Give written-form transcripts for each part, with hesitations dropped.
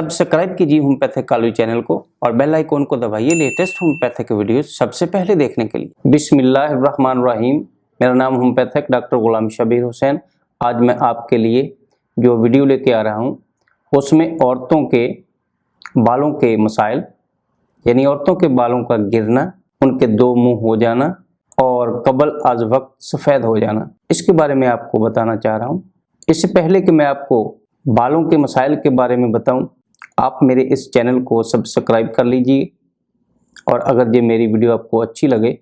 Subscribe कीजिए homeopathic Kalu channel को और बेल आइकॉन को दबाइए लेटेस्ट होम्योपैथिक वीडियोस सबसे पहले देखने के लिए। बिस्मिल्लाहिर्रहमानिर्रहीम। मेरा नाम होम्योपैथिक डॉक्टर गुलाम शबीर हुसैन। आज मैं आपके लिए जो वीडियो लेके आ रहा हूँ उसमें औरतों के बालों के मसाइल, यानी औरतों के बालों का गिरना, उनके दो मुंह हो जाना और कबल आज वक्त सफ़ेद हो जाना, इसके बारे में आपको बताना चाह रहा हूँ। इससे पहले कि मैं आपको बालों के मसाइल के बारे में बताऊं, आप मेरे इस चैनल को सब्सक्राइब कर लीजिए और अगर ये मेरी वीडियो आपको अच्छी लगे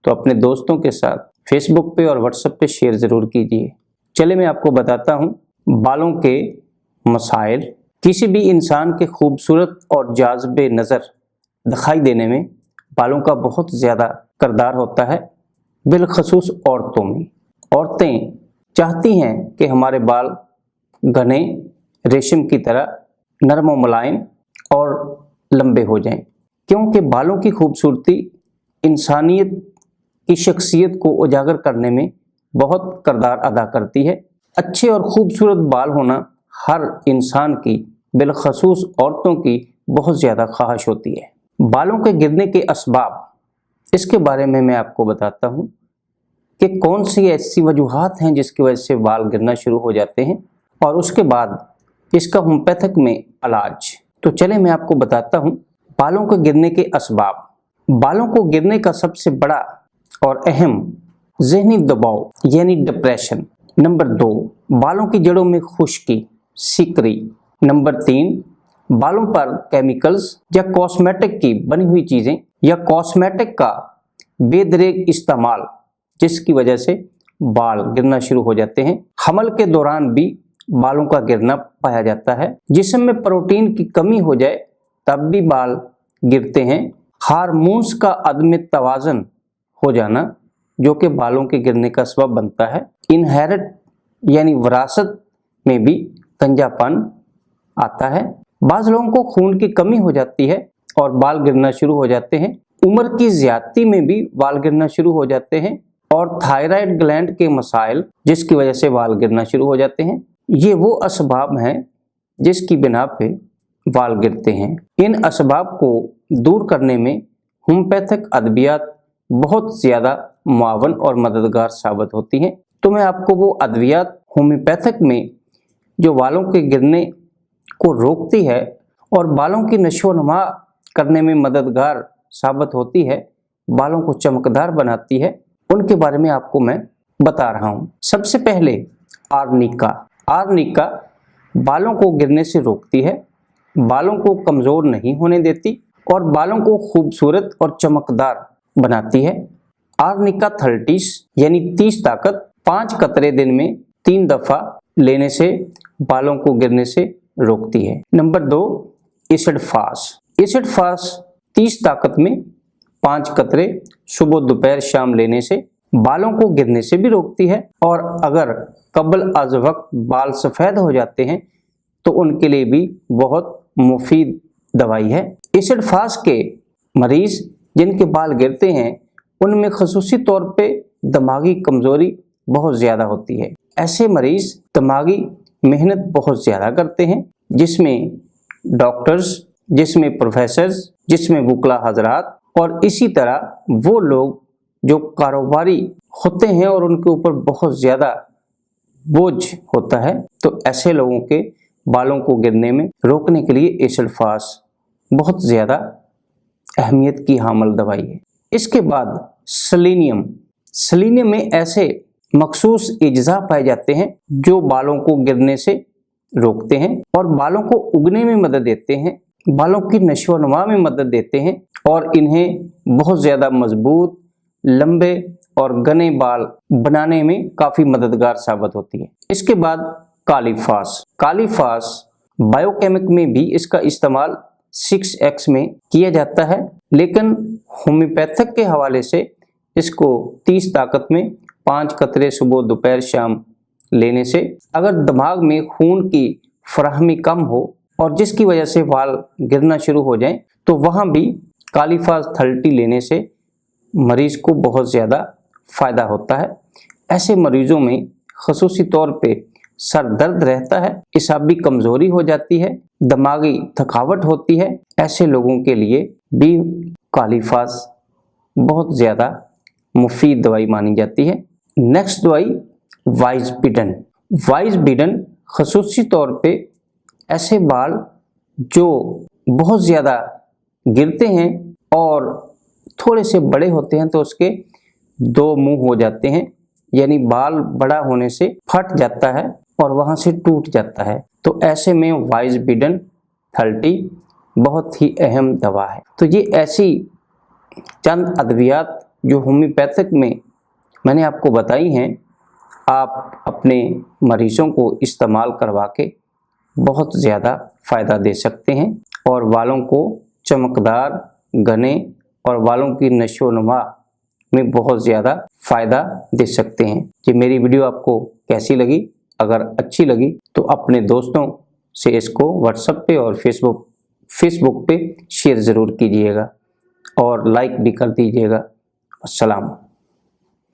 तो अपने दोस्तों के साथ फेसबुक पे और व्हाट्सएप पे शेयर ज़रूर कीजिए। चलिए मैं आपको बताता हूं बालों के मसाइल। किसी भी इंसान के खूबसूरत और जाज़बे नज़र दिखाई देने में बालों का बहुत ज़्यादा किरदार होता है, बिलखसूस औरतों में। औरतें चाहती हैं कि हमारे बाल घने रेशम की तरह नरम व मुलायम और लंबे हो जाएं, क्योंकि बालों की खूबसूरती इंसानियत की शख्सियत को उजागर करने में बहुत किरदार अदा करती है। अच्छे और खूबसूरत बाल होना हर इंसान की, बिलखसूस औरतों की बहुत ज़्यादा ख्वाहिश होती है। बालों के गिरने के असबाब, इसके बारे में मैं आपको बताता हूँ कि कौन सी ऐसी वजूहात हैं जिसकी वजह से बाल गिरना शुरू हो जाते हैं और उसके बाद इसका होम्योपैथिक में इलाज। तो चले मैं आपको बताता हूँ बालों के गिरने के असबाब। बालों को गिरने का सबसे बड़ा और अहम ज़हनी दबाव यानी डिप्रेशन। नंबर 2, बालों की जड़ों में खुश्की, सिकरी। नंबर 3, बालों पर केमिकल्स या कॉस्मेटिक की बनी हुई चीज़ें या कॉस्मेटिक का बेदरेग इस्तेमाल, जिसकी वजह से बाल गिरना शुरू हो जाते हैं। हमल के दौरान भी बालों का गिरना पाया जाता है। जिस्म में प्रोटीन की कमी हो जाए तब भी बाल गिरते हैं। हार्मोन्स का अदम तवाज़ुन हो जाना जो कि बालों के गिरने का सबब बनता है। इनहेरिट यानी विरासत में भी गंजापन आता है। बाज़ लोगों को खून की कमी हो जाती है और बाल गिरना शुरू हो जाते हैं। उम्र की ज़्यादती में भी बाल गिरना शुरू हो जाते हैं और थायराइड ग्लैंड के मसाइल, जिसकी वजह से बाल गिरना शुरू हो जाते हैं। ये वो असबाब हैं जिसकी बिना पे बाल गिरते हैं। इन असबाब को दूर करने में होम्योपैथिक अद्वियात बहुत ज़्यादा मुआवन और मददगार साबित होती हैं। तो मैं आपको वो अद्वियात होम्योपैथिक में जो बालों के गिरने को रोकती है और बालों की नशोनुमा करने में मददगार साबित होती है, बालों को चमकदार बनाती है, उनके बारे में आपको मैं बता रहा हूँ। सबसे पहले आर्निका। आर्निका बालों को गिरने से रोकती है, बालों को कमज़ोर नहीं होने देती और बालों को खूबसूरत और चमकदार बनाती है। आर्निका 30 यानी 30 ताकत 5 कतरे दिन में 3 दफ़ा लेने से बालों को गिरने से रोकती है। नंबर 2, एसिड फास। एसिड फास 30 ताकत में 5 कतरे सुबह दोपहर शाम लेने से बालों को गिरने से भी रोकती है और अगर कबल अज वक्त बाल सफ़ेद हो जाते हैं तो उनके लिए भी बहुत मुफीद दवाई है। एसिड फास के मरीज़ जिनके बाल गिरते हैं उनमें ख़ुसूसी तौर पे दिमागी कमज़ोरी बहुत ज़्यादा होती है। ऐसे मरीज़ दिमागी मेहनत बहुत ज़्यादा करते हैं, जिसमें डॉक्टर्स, जिसमें प्रोफेसर्स, जिसमें वकला हजरात और इसी तरह वो लोग जो कारोबारी होते हैं और उनके ऊपर बहुत ज़्यादा बोझ होता है। तो ऐसे लोगों के बालों को गिरने में रोकने के लिए एसिड फास बहुत ज़्यादा अहमियत की हामिल दवाई है। इसके बाद सेलेनियम। सेलेनियम में ऐसे मखसूस अज्जा पाए जाते हैं जो बालों को गिरने से रोकते हैं और बालों को उगने में मदद देते हैं, बालों की नशोनुमा में मदद देते हैं और इन्हें बहुत ज़्यादा मजबूत, लंबे और घने बाल बनाने में काफ़ी मददगार साबित होती है। इसके बाद काली फास। काली फास बायोकेमिक में भी इसका इस्तेमाल 6X में किया जाता है, लेकिन होम्योपैथिक के हवाले से इसको 30 ताकत में 5 कतरे सुबह दोपहर शाम लेने से अगर दिमाग में खून की फराहमी कम हो और जिसकी वजह से बाल गिरना शुरू हो जाएं तो वहाँ भी काली फास 30 लेने से मरीज़ को बहुत ज़्यादा फ़ायदा होता है। ऐसे मरीज़ों में ख़ुसूसी तौर पे सर दर्द रहता है, एसाबी कमजोरी हो जाती है, दिमागी थकावट होती है, ऐसे लोगों के लिए भी कालीफास बहुत ज़्यादा मुफीद दवाई मानी जाती है। नेक्स्ट दवाई वाइजपीडन। वाइजपीडन खसूसी तौर पे ऐसे बाल जो बहुत ज़्यादा गिरते हैं और थोड़े से बड़े होते हैं तो उसके दो मुंह हो जाते हैं, यानी बाल बड़ा होने से फट जाता है और वहाँ से टूट जाता है, तो ऐसे में वाइजपीडन 30 बहुत ही अहम दवा है। तो ये ऐसी चंद अद्वियात जो होम्योपैथिक में मैंने आपको बताई हैं, आप अपने मरीजों को इस्तेमाल करवा के बहुत ज़्यादा फ़ायदा दे सकते हैं और बालों को चमकदार, घने और बालों की नशोनुमा में बहुत ज़्यादा फ़ायदा दे सकते हैं। ये मेरी वीडियो आपको कैसी लगी? अगर अच्छी लगी तो अपने दोस्तों से इसको व्हाट्सएप पे और फेसबुक पे शेयर ज़रूर कीजिएगा और लाइक भी कर दीजिएगा। अस्सलाम।